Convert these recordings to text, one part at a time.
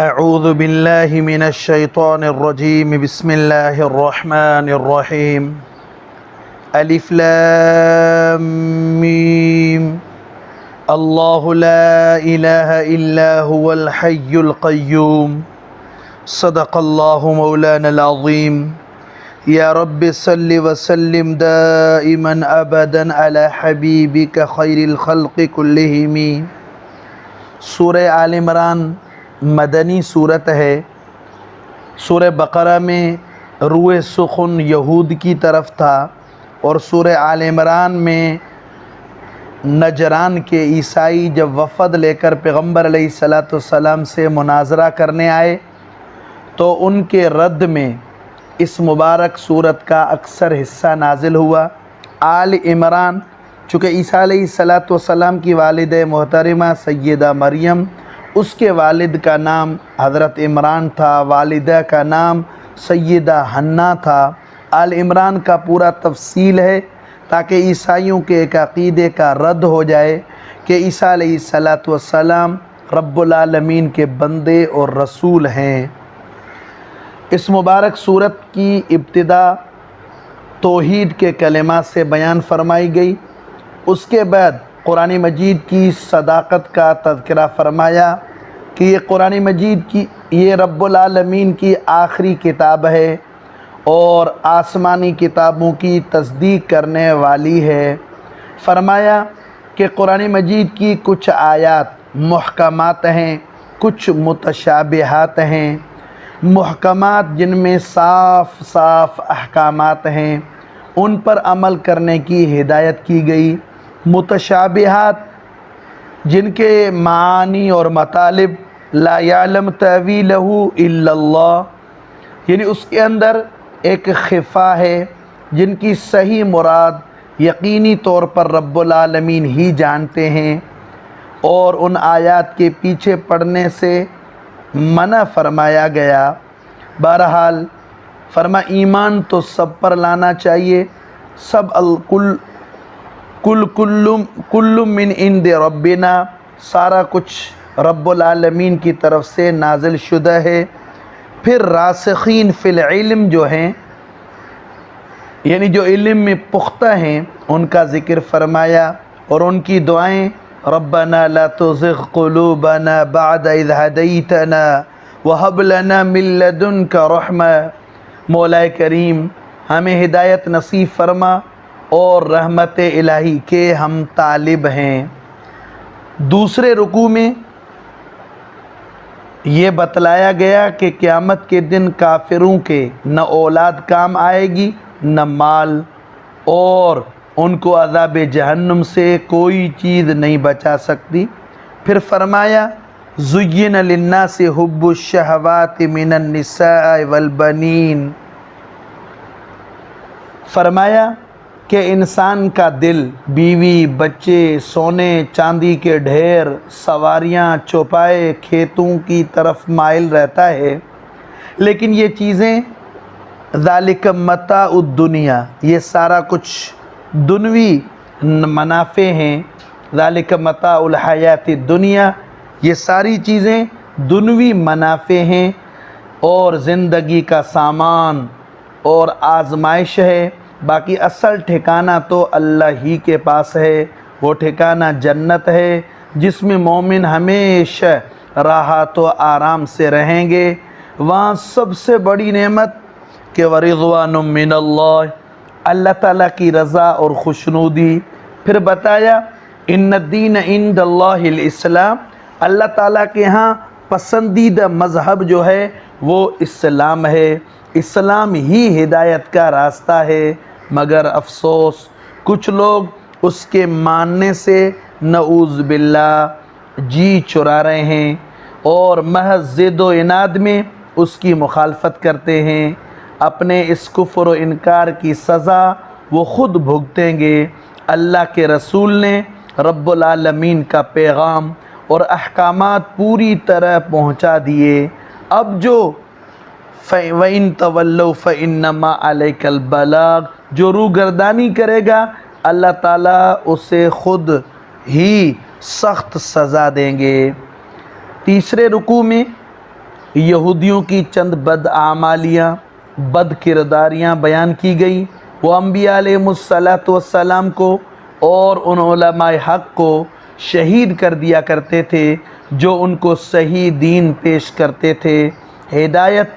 اعوذ باللہ من الشیطان الرجیم بسم اللہ الرحمن الرحیم الف لام میم اللہ لا الہ الا هو الحی القیوم صدق اللہ مولانا العظیم یا رب صل وسلم دائما ابدا علی حبیبک خیر الخلق کلہم۔ سورہ آل عمران مدنی صورت ہے۔ سورہ بقرہ میں روئے سخن یہود کی طرف تھا، اور سورہ آل عمران میں نجران کے عیسائی جب وفد لے کر پیغمبر علیہ السلام سے مناظرہ کرنے آئے تو ان کے رد میں اس مبارک صورت کا اکثر حصہ نازل ہوا۔ آل عمران چونکہ عیسیٰ علیہ السلام کی والد محترمہ سیدہ مریم، اس کے والد کا نام حضرت عمران تھا، والدہ کا نام سیدہ حنہ تھا۔ آل عمران کا پورا تفصیل ہے تاکہ عیسائیوں کے ایک عقیدے کا رد ہو جائے کہ عیسیٰ علیہ السلام رب العالمین کے بندے اور رسول ہیں۔ اس مبارک صورت کی ابتدا توحید کے کلمات سے بیان فرمائی گئی، اس کے بعد قرآن مجید کی صداقت کا تذکرہ فرمایا کہ یہ قرآن مجید کی یہ رب العالمین کی آخری کتاب ہے اور آسمانی کتابوں کی تصدیق کرنے والی ہے۔ فرمایا کہ قرآن مجید کی کچھ آیات محکمات ہیں، کچھ متشابہات ہیں۔ محکمات جن میں صاف صاف احکامات ہیں، ان پر عمل کرنے کی ہدایت کی گئی۔ متشابہات جن کے معانی اور مطالب لا یعلم تأویلہ الا اللہ، یعنی اس کے اندر ایک خفا ہے جن کی صحیح مراد یقینی طور پر رب العالمین ہی جانتے ہیں، اور ان آیات کے پیچھے پڑنے سے منع فرمایا گیا۔ بہرحال ایمان تو سب پر لانا چاہیے، سب کل من عند ربنا، سارا کچھ رب العالمین کی طرف سے نازل شدہ ہے۔ پھر راسخین فی العلم جو ہیں، یعنی جو علم میں پختہ ہیں، ان کا ذکر فرمایا اور ان کی دعائیں ربنا لا تزغ قلوبنا بعد اذ ہدیتنا وہب لنا من لدنک رحمہ، مولا کریم ہمیں ہدایت نصیب فرما اور رحمت الہی کے ہم طالب ہیں۔ دوسرے رکوع میں یہ بتلایا گیا کہ قیامت کے دن کافروں کے نہ اولاد کام آئے گی نہ مال، اور ان کو عذاب جہنم سے کوئی چیز نہیں بچا سکتی۔ پھر فرمایا زُيِّنَ لِلنَّاسِ حُبُّ الشَّهَوَاتِ مِنَ النِّسَاءِ وَالْبَنِينَ، فرمایا کہ انسان کا دل بیوی، بچے، سونے چاندی کے ڈھیر، سواریاں، چوپائے، کھیتوں کی طرف مائل رہتا ہے، لیکن یہ چیزیں ذالک متاع الدنیا، یہ سارا کچھ دنوی منافع ہیں۔ ذالک متاع الحیات الدنیا، یہ ساری چیزیں دنوی منافع ہیں اور زندگی کا سامان اور آزمائش ہے۔ باقی اصل ٹھکانہ تو اللہ ہی کے پاس ہے، وہ ٹھکانہ جنت ہے جس میں مومن ہمیشہ راحت و آرام سے رہیں گے۔ وہاں سب سے بڑی نعمت کہ ورضوان من اللہ، اللہ تعالیٰ کی رضا اور خوشنودی۔ پھر بتایا ان الدین عند اللہ الاسلام، اللہ تعالیٰ کے ہاں پسندیدہ مذہب جو ہے وہ اسلام ہے، اسلام ہی ہدایت کا راستہ ہے۔ مگر افسوس کچھ لوگ اس کے ماننے سے نعوذ باللہ جی چرا رہے ہیں اور محض ضد و عناد میں اس کی مخالفت کرتے ہیں۔ اپنے اس کفر و انکار کی سزا وہ خود بھگتیں گے۔ اللہ کے رسول نے رب العالمین کا پیغام اور احکامات پوری طرح پہنچا دیے۔ اب جو وَإِن تَوَلَّوْا فَإِنَّمَا عَلَيْكَ الْبَلَاغُ، جو روگردانی کرے گا اللہ تعالیٰ اسے خود ہی سخت سزا دیں گے۔ تیسرے رکوع میں یہودیوں کی چند بدعمالیاں، بد کرداریاں بیان کی گئی۔ وہ انبیاء علیہ السلام کو اور ان علماء حق کو شہید کر دیا کرتے تھے جو ان کو صحیح دین پیش کرتے تھے، ہدایت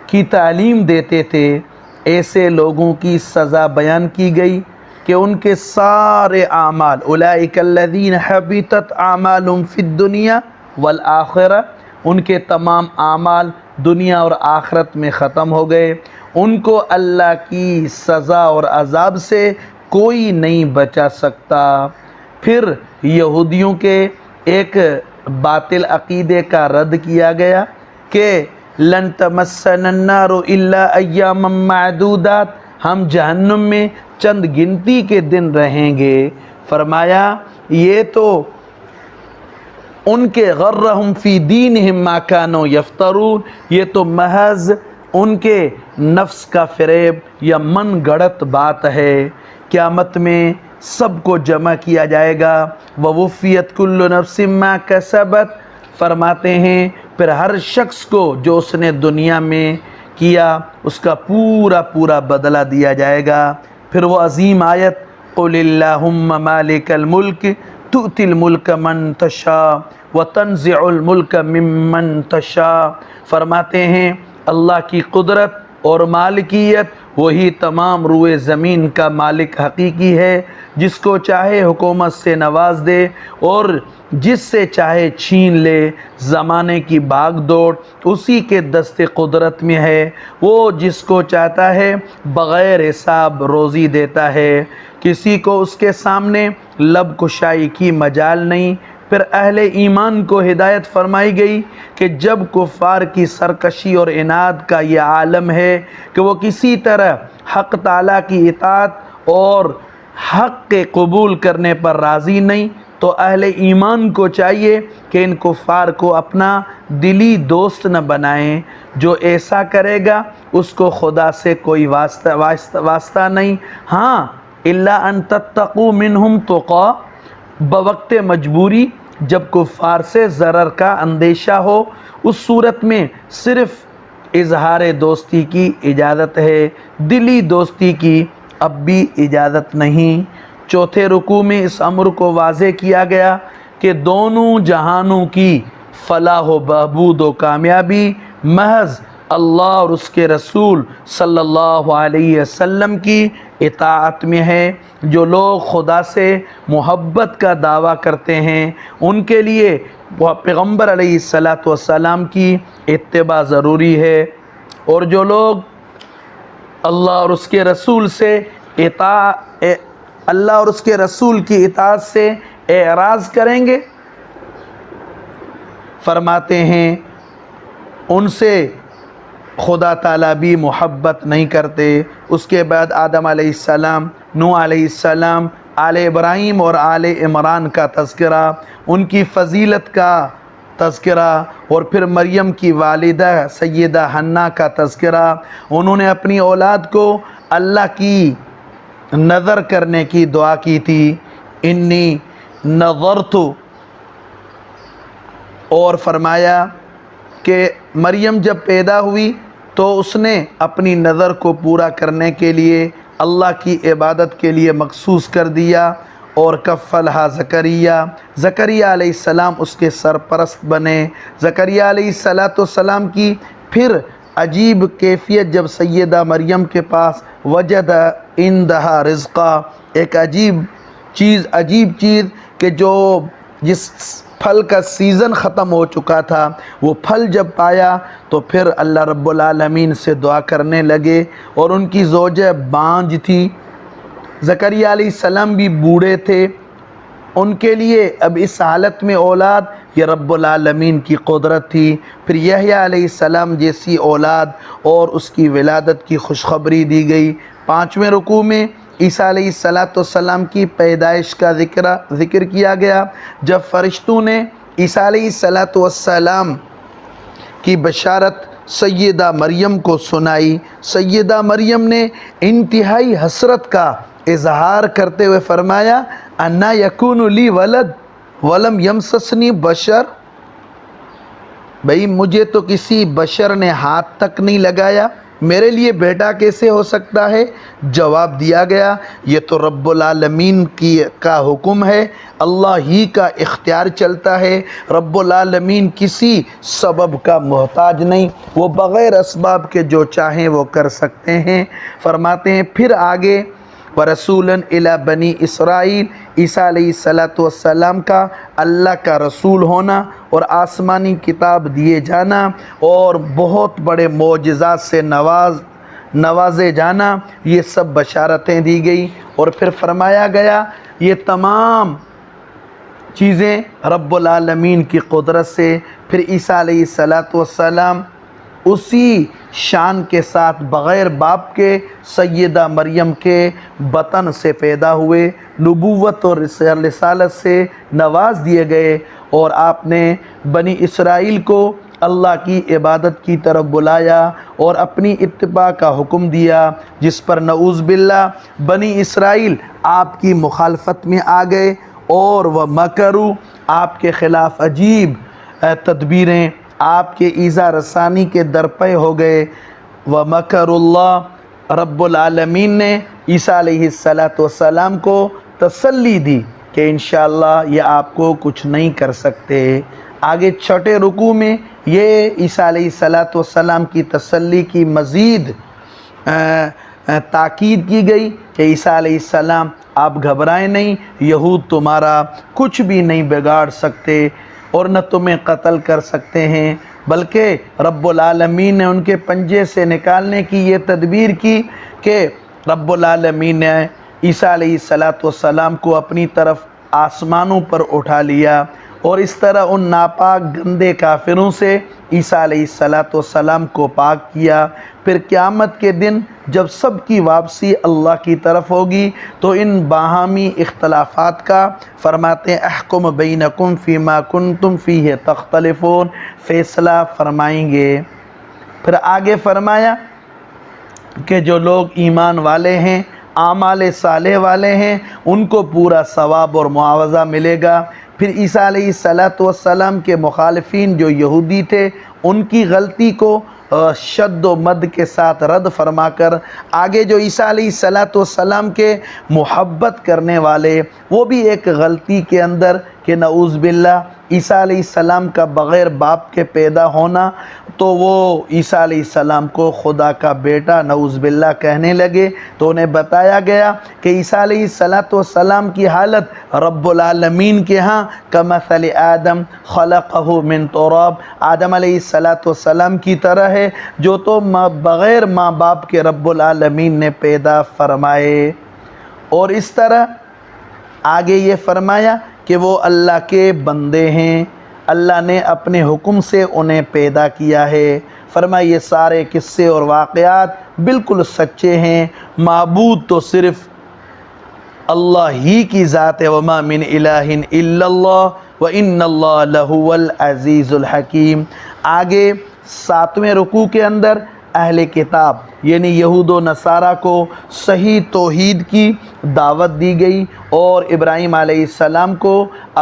کی تعلیم دیتے تھے۔ ایسے لوگوں کی سزا بیان کی گئی کہ ان کے سارے اعمال، اولئک الذین حبطت اعمالهم فی الدنیا والآخرہ، ان کے تمام اعمال دنیا اور آخرت میں ختم ہو گئے۔ ان کو اللہ کی سزا اور عذاب سے کوئی نہیں بچا سکتا۔ پھر یہودیوں کے ایک باطل عقیدے کا رد کیا گیا کہ لن تمسنا النار الا ایاما معدودات، ہم جہنم میں چند گنتی کے دن رہیں گے۔ فرمایا یہ تو ان کے غرہم فی دینہم ما کانوا یفترون، یہ تو محض ان کے نفس کا فریب یا من گڑت بات ہے۔ قیامت میں سب کو جمع کیا جائے گا۔ ووفیت کل نفس ما کسبت، فرماتے ہیں پھر ہر شخص کو جو اس نے دنیا میں کیا اس کا پورا پورا بدلہ دیا جائے گا۔ پھر وہ عظیم آیت قل اللہم مالک الملک تؤتی الملک من تشاء وتنزع الملک ممن تشاء، فرماتے ہیں اللہ کی قدرت اور مالکیت، وہی تمام روئے زمین کا مالک حقیقی ہے، جس کو چاہے حکومت سے نواز دے اور جس سے چاہے چھین لے۔ زمانے کی بھاگ دوڑ اسی کے دست قدرت میں ہے، وہ جس کو چاہتا ہے بغیر حساب روزی دیتا ہے، کسی کو اس کے سامنے لب کشائی کی مجال نہیں۔ پھر اہل ایمان کو ہدایت فرمائی گئی کہ جب کفار کی سرکشی اور عناد کا یہ عالم ہے کہ وہ کسی طرح حق تعالیٰ کی اطاعت اور حق کے قبول کرنے پر راضی نہیں، تو اہل ایمان کو چاہیے کہ ان کفار کو اپنا دلی دوست نہ بنائیں۔ جو ایسا کرے گا اس کو خدا سے کوئی واسطہ نہیں۔ ہاں الا ان تتقوا منہم تقا، بوقت مجبوری جب کفار سے ضرر کا اندیشہ ہو، اس صورت میں صرف اظہار دوستی کی اجازت ہے، دلی دوستی کی اب بھی اجازت نہیں۔ چوتھے رکوع میں اس امر کو واضح کیا گیا کہ دونوں جہانوں کی فلاح و بہبود و کامیابی محض اللہ اور اس کے رسول صلی اللہ علیہ وسلم کی اطاعت میں ہے۔ جو لوگ خدا سے محبت کا دعویٰ کرتے ہیں ان کے لیے پیغمبر علیہ السلام کی اتباع ضروری ہے، اور جو لوگ اللہ اور اس کے رسول کی اطاعت سے اعراض کریں گے، فرماتے ہیں ان سے خدا تعالیٰ بھی محبت نہیں کرتے۔ اس کے بعد آدم علیہ السلام، نوح علیہ السلام، آل ابراہیم اور آل عمران کا تذکرہ، ان کی فضیلت کا تذکرہ، اور پھر مریم کی والدہ سیدہ حنہ کا تذکرہ۔ انہوں نے اپنی اولاد کو اللہ کی نظر کرنے کی دعا کی تھی، انی نظرت، اور فرمایا کہ مریم جب پیدا ہوئی تو اس نے اپنی نظر کو پورا کرنے کے لیے اللہ کی عبادت کے لیے مخصوص کر دیا، اور کفلہا زکریا علیہ السلام اس کے سرپرست بنے۔ زکریا علیہ السلام کی پھر عجیب کیفیت جب سیدہ مریم کے پاس وجد عندہا رزقا، ایک عجیب چیز کہ جس پھل کا سیزن ختم ہو چکا تھا، وہ پھل جب پایا تو پھر اللہ رب العالمین سے دعا کرنے لگے، اور ان کی زوجہ بانجھ تھی، زکریا علیہ السلام بھی بوڑھے تھے، ان کے لیے اب اس حالت میں اولاد یہ رب العالمین کی قدرت تھی۔ پھر یحییٰ علیہ السلام جیسی اولاد اور اس کی ولادت کی خوشخبری دی گئی۔ پانچویں رکوع میں عیسیٰ علیہ السلام کی پیدائش کا ذکر کیا گیا۔ جب فرشتوں نے عیسیٰ علیہ السلام کی بشارت سیدہ مریم کو سنائی، سیدہ مریم نے انتہائی حسرت کا اظہار کرتے ہوئے فرمایا انا یکون لی ولد ولم یمسسنی بشر، بھئی مجھے تو کسی بشر نے ہاتھ تک نہیں لگایا، میرے لیے بیٹا کیسے ہو سکتا ہے؟ جواب دیا گیا یہ تو رب العالمین کا حکم ہے، اللہ ہی کا اختیار چلتا ہے، رب العالمین کسی سبب کا محتاج نہیں، وہ بغیر اسباب کے جو چاہیں وہ کر سکتے ہیں۔ فرماتے ہیں پھر آگے وَرَسُولًا إِلَى بَنِي اسرائیل، عیسیٰ علیہ السلام کا اللہ کا رسول ہونا اور آسمانی کتاب دیے جانا اور بہت بڑے معجزات سے نوازے جانا، یہ سب بشارتیں دی گئی۔ اور پھر فرمایا گیا یہ تمام چیزیں رب العالمین کی قدرت سے، پھر عیسیٰ علیہ السلام اسی شان کے ساتھ بغیر باپ کے سیدہ مریم کے بطن سے پیدا ہوئے، نبوت اور رسالت سے نواز دیے گئے، اور آپ نے بنی اسرائیل کو اللہ کی عبادت کی طرف بلایا اور اپنی اتباع کا حکم دیا، جس پر نعوذ باللہ بنی اسرائیل آپ کی مخالفت میں آ گئے اور وہ مکروا، آپ کے خلاف عجیب تدبیریں، آپ کے ایذا رسانی کے درپے ہو گئے۔ وَمَكَرُ اللَّهِ، رب العالمین نے عیسیٰ علیہ السلام کو تسلی دی کہ انشاءاللہ یہ آپ کو کچھ نہیں کر سکتے۔ آگے چھٹے رکوع میں یہ عیسیٰ علیہ السلام کی تسلی کی مزید تاکید کی گئی کہ عیسیٰ علیہ السلام آپ گھبرائیں نہیں، یہود تمہارا کچھ بھی نہیں بگاڑ سکتے اور نہ تمہیں قتل کر سکتے ہیں، بلکہ رب العالمین نے ان کے پنجے سے نکالنے کی یہ تدبیر کی کہ رب العالمین نے عیسیٰ علیہ السلام کو اپنی طرف آسمانوں پر اٹھا لیا، اور اس طرح ان ناپاک گندے کافروں سے عیسیٰ علیہ السلام کو پاک کیا۔ پھر قیامت کے دن جب سب کی واپسی اللہ کی طرف ہوگی تو ان باہمی اختلافات کا فرماتے ہیں احکم بینکم فیما کنتم فیہ تختلفون، فیصلہ فرمائیں گے۔ پھر آگے فرمایا کہ جو لوگ ایمان والے ہیں، اعمال صالح والے ہیں، ان کو پورا ثواب اور معاوضہ ملے گا۔ پھر عیسیٰ علیہ السلام کے مخالفین جو یہودی تھے، ان کی غلطی کو شد و مد کے ساتھ رد فرما کر آگے جو عیسیٰ علیہ السلام کے محبت کرنے والے، وہ بھی ایک غلطی کے اندر کہ نعوذ باللہ عیسیٰ علیہ السلام کا بغیر باپ کے پیدا ہونا، تو وہ عیسیٰ علیہ السلام کو خدا کا بیٹا نعوذ باللہ کہنے لگے، تو انہیں بتایا گیا کہ عیسیٰ علیہ السلام کی حالت رب العالمین کے ہاں کمثل آدم خلقہ من تراب، آدم علیہ السلام کی طرح ہے جو تو بغیر ماں باپ کے رب العالمین نے پیدا فرمائے۔ اور اس طرح آگے یہ فرمایا کہ وہ اللہ کے بندے ہیں، اللہ نے اپنے حکم سے انہیں پیدا کیا ہے۔ فرمایا یہ سارے قصے اور واقعات بالکل سچے ہیں، معبود تو صرف اللہ ہی کی ذات ہے، وما من الہ الا اللہ وان اللہ لہو العزیز الحکیم۔ آگے 7ویں رکوع کے اندر اہل کتاب یعنی یہود و نصارہ کو صحیح توحید کی دعوت دی گئی اور ابراہیم علیہ السلام کو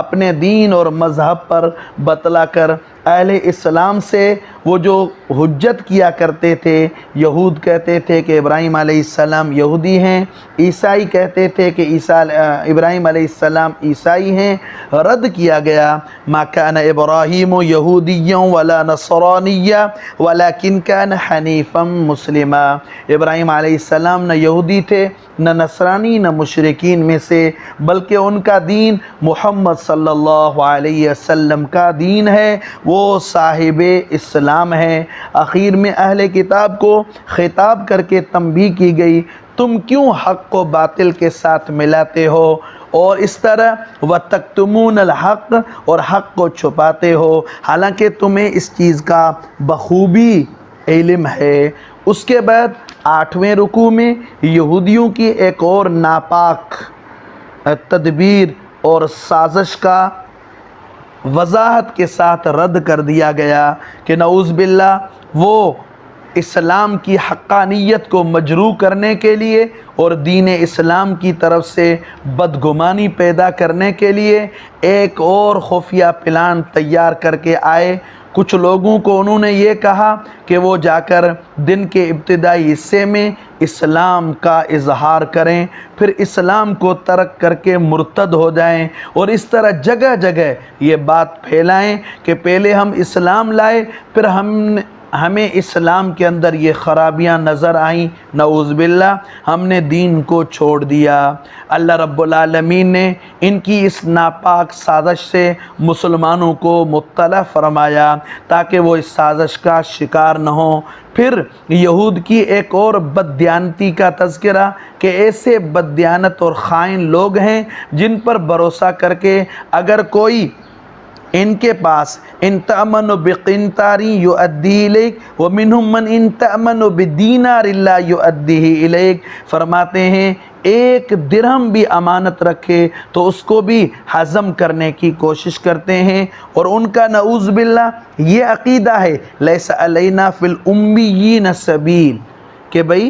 اپنے دین اور مذہب پر بتلا کر اہل اسلام سے وہ جو حجت کیا کرتے تھے، یہود کہتے تھے کہ ابراہیم علیہ السلام یہودی ہیں، عیسائی کہتے تھے کہ ابراہیم علیہ السلام عیسائی ہیں، رد کیا گیا۔ ما کان ابراہیم یہودیا ولا نصرانیا ولکن کان حنیفا مسلما، ابراہیم علیہ السلام نہ یہودی تھے، نہ نصرانی، نہ مشرکین میں سے، بلکہ ان کا دین محمد صلی اللہ علیہ وسلم کا دین ہے، وہ صاحب اسلام ہے۔ آخر میں اہل کتاب کو خطاب کر کے تنبیہ کی گئی، تم کیوں حق کو باطل کے ساتھ ملاتے ہو اور اس طرح وَتَكْتُمُونَ الْحَقَّ، اور حق کو چھپاتے ہو، حالانکہ تمہیں اس چیز کا بخوبی علم ہے۔ اس کے بعد 8ویں رکوع میں یہودیوں کی ایک اور ناپاک تدبیر اور سازش کا وضاحت کے ساتھ رد کر دیا گیا کہ نعوذ باللہ وہ اسلام کی حقانیت کو مجروح کرنے کے لیے اور دین اسلام کی طرف سے بدگمانی پیدا کرنے کے لیے ایک اور خفیہ پلان تیار کر کے آئے، کچھ لوگوں کو انہوں نے یہ کہا کہ وہ جا کر دن کے ابتدائی حصے میں اسلام کا اظہار کریں، پھر اسلام کو ترک کر کے مرتد ہو جائیں، اور اس طرح جگہ جگہ یہ بات پھیلائیں کہ پہلے ہم اسلام لائے، پھر ہمیں اسلام کے اندر یہ خرابیاں نظر آئیں، نعوذ باللہ ہم نے دین کو چھوڑ دیا۔ اللہ رب العالمین نے ان کی اس ناپاک سازش سے مسلمانوں کو مطلع فرمایا تاکہ وہ اس سازش کا شکار نہ ہوں۔ پھر یہود کی ایک اور بددیانتی کا تذکرہ کہ ایسے بددیانت اور خائن لوگ ہیں جن پر بھروسہ کر کے اگر کوئی ان کے پاس ان تأمن بقنطار یؤدی الیک ومنہم من ان تأمن بدینار لا یؤدیہ الیک، فرماتے ہیں ایک درہم بھی امانت رکھے تو اس کو بھی ہضم کرنے کی کوشش کرتے ہیں، اور ان کا نعوذ باللہ یہ عقیدہ ہے لیس علینا فی الامیین سبیل، کہ بھئی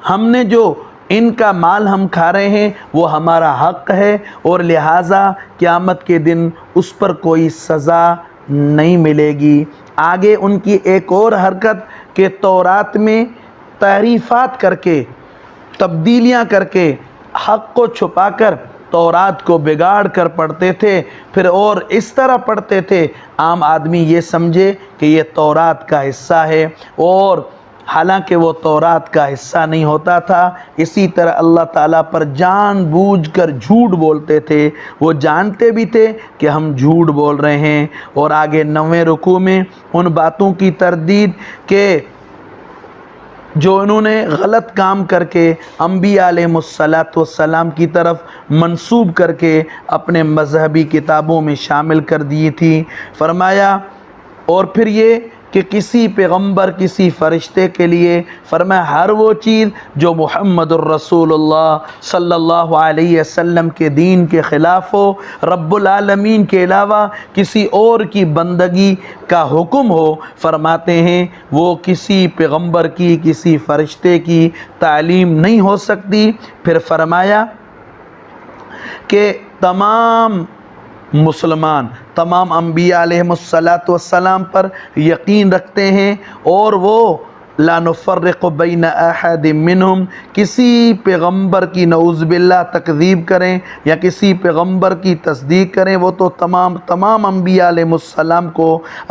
ہم نے جو ان کا مال ہم کھا رہے ہیں وہ ہمارا حق ہے، اور لہٰذا قیامت کے دن اس پر کوئی سزا نہیں ملے گی۔ آگے ان کی ایک اور حرکت کہ تورات میں تحریفات کر کے، تبدیلیاں کر کے، حق کو چھپا کر تورات کو بگاڑ کر پڑھتے تھے، پھر اور اس طرح پڑھتے تھے عام آدمی یہ سمجھے کہ یہ تورات کا حصہ ہے، اور حالانکہ وہ تورات کا حصہ نہیں ہوتا تھا۔ اسی طرح اللہ تعالیٰ پر جان بوجھ کر جھوٹ بولتے تھے، وہ جانتے بھی تھے کہ ہم جھوٹ بول رہے ہیں۔ اور آگے 9ویں رکوع میں ان باتوں کی تردید کہ جو انہوں نے غلط کام کر کے انبیاء علیہ السلام کی طرف منسوب کر کے اپنے مذہبی کتابوں میں شامل کر دی تھی، فرمایا اور پھر یہ کہ کسی پیغمبر کسی فرشتے کے لیے فرمایا ہر وہ چیز جو محمد الرسول اللہ صلی اللہ علیہ وسلم کے دین کے خلاف ہو، رب العالمین کے علاوہ کسی اور کی بندگی کا حکم ہو، فرماتے ہیں وہ کسی پیغمبر کی کسی فرشتے کی تعلیم نہیں ہو سکتی۔ پھر فرمایا کہ تمام مسلمان تمام انبیاء علیہ السلام پر یقین رکھتے ہیں، اور وہ لا نفرق بین احد منہم، کسی پیغمبر کی نعوذ باللہ تکذیب کریں یا کسی پیغمبر کی تصدیق کریں وہ تو تمام انبیاء علیہ السلام کو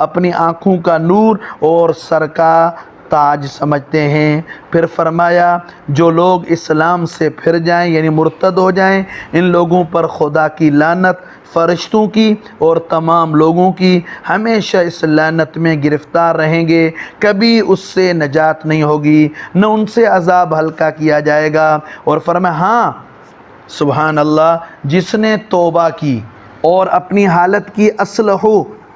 اپنی آنکھوں کا نور اور سر کا تاج سمجھتے ہیں۔ پھر فرمایا جو لوگ اسلام سے پھر جائیں یعنی مرتد ہو جائیں، ان لوگوں پر خدا کی لعنت، فرشتوں کی اور تمام لوگوں کی، ہمیشہ اس لعنت میں گرفتار رہیں گے، کبھی اس سے نجات نہیں ہوگی، نہ ان سے عذاب ہلکا کیا جائے گا۔ اور فرمایا ہاں سبحان اللہ، جس نے توبہ کی اور اپنی حالت کی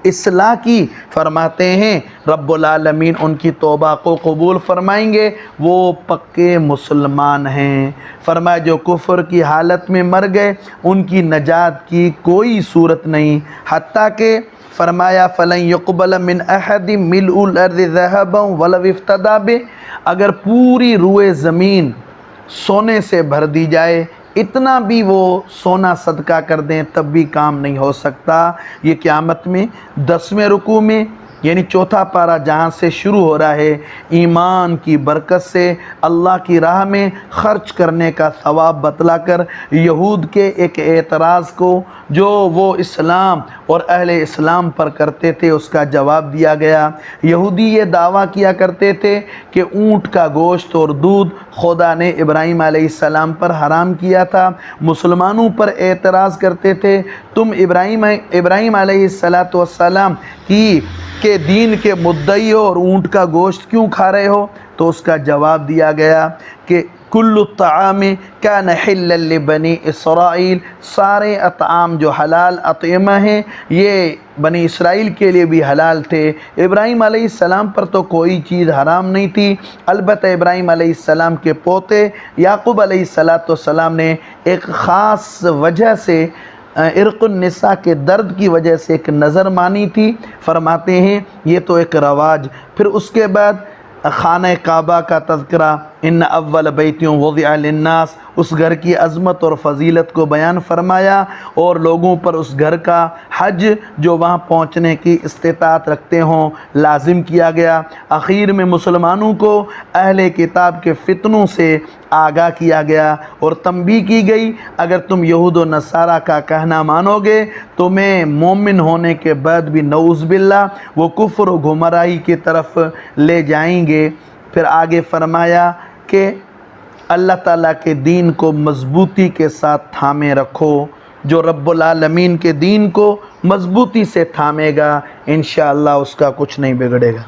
اصلاح کی، فرماتے ہیں رب العالمین ان کی توبہ کو قبول فرمائیں گے، وہ پکے مسلمان ہیں۔ فرمایا جو کفر کی حالت میں مر گئے ان کی نجات کی کوئی صورت نہیں، حتیٰ کہ فرمایا فَلَن يُقْبَلَ مِنْ أَحَدٍ مِلْءُ الْأَرْضِ ذَهَبًا وَلَوِ افْتَدَىٰ بِهِ، اگر پوری روئے زمین سونے سے بھر دی جائے، اتنا بھی وہ سونا صدقہ کر دیں تب بھی کام نہیں ہو سکتا۔ یہ قیامت میں 10ویں رکوع میں یعنی چوتھا پارہ جہاں سے شروع ہو رہا ہے، ایمان کی برکت سے اللہ کی راہ میں خرچ کرنے کا ثواب بتلا کر یہود کے ایک اعتراض کو جو وہ اسلام اور اہل اسلام پر کرتے تھے اس کا جواب دیا گیا۔ یہودی یہ دعویٰ کیا کرتے تھے کہ اونٹ کا گوشت اور دودھ خدا نے ابراہیم علیہ السلام پر حرام کیا تھا، مسلمانوں پر اعتراض کرتے تھے تم ابراہیم علیہ السلام کے دین کے مدعی ہو اور اونٹ کا گوشت کیوں کھا رہے ہو؟ تو اس کا جواب دیا گیا کہ کل الطعام کان حلا لبنی اسرائیل، سارے اطعام جو حلال اطعمہ ہیں یہ بنی اسرائیل کے لیے بھی حلال تھے، ابراہیم علیہ السلام پر تو کوئی چیز حرام نہیں تھی۔ البتہ ابراہیم علیہ السلام کے پوتے یعقوب علیہ السلام نے ایک خاص وجہ سے عرق النساء کے درد کی وجہ سے ایک نظر مانی تھی، فرماتے ہیں یہ تو ایک رواج۔ پھر اس کے بعد خانہ کعبہ کا تذکرہ، ان اول بیت وضع للناس، اس گھر کی عظمت اور فضیلت کو بیان فرمایا، اور لوگوں پر اس گھر کا حج جو وہاں پہنچنے کی استطاعت رکھتے ہوں لازم کیا گیا۔ اخیر میں مسلمانوں کو اہل کتاب کے فتنوں سے آگاہ کیا گیا اور تنبیہ کی گئی، اگر تم یہود و نصارہ کا کہنا مانو گے تمہیں مومن ہونے کے بعد بھی نعوذ باللہ وہ کفر و گمراہی کی طرف لے جائیں گے۔ پھر آگے فرمایا کہ اللہ تعالیٰ کے دین کو مضبوطی کے ساتھ تھامے رکھو، جو رب العالمین کے دین کو مضبوطی سے تھامے گا انشاءاللہ اس کا کچھ نہیں بگڑے گا۔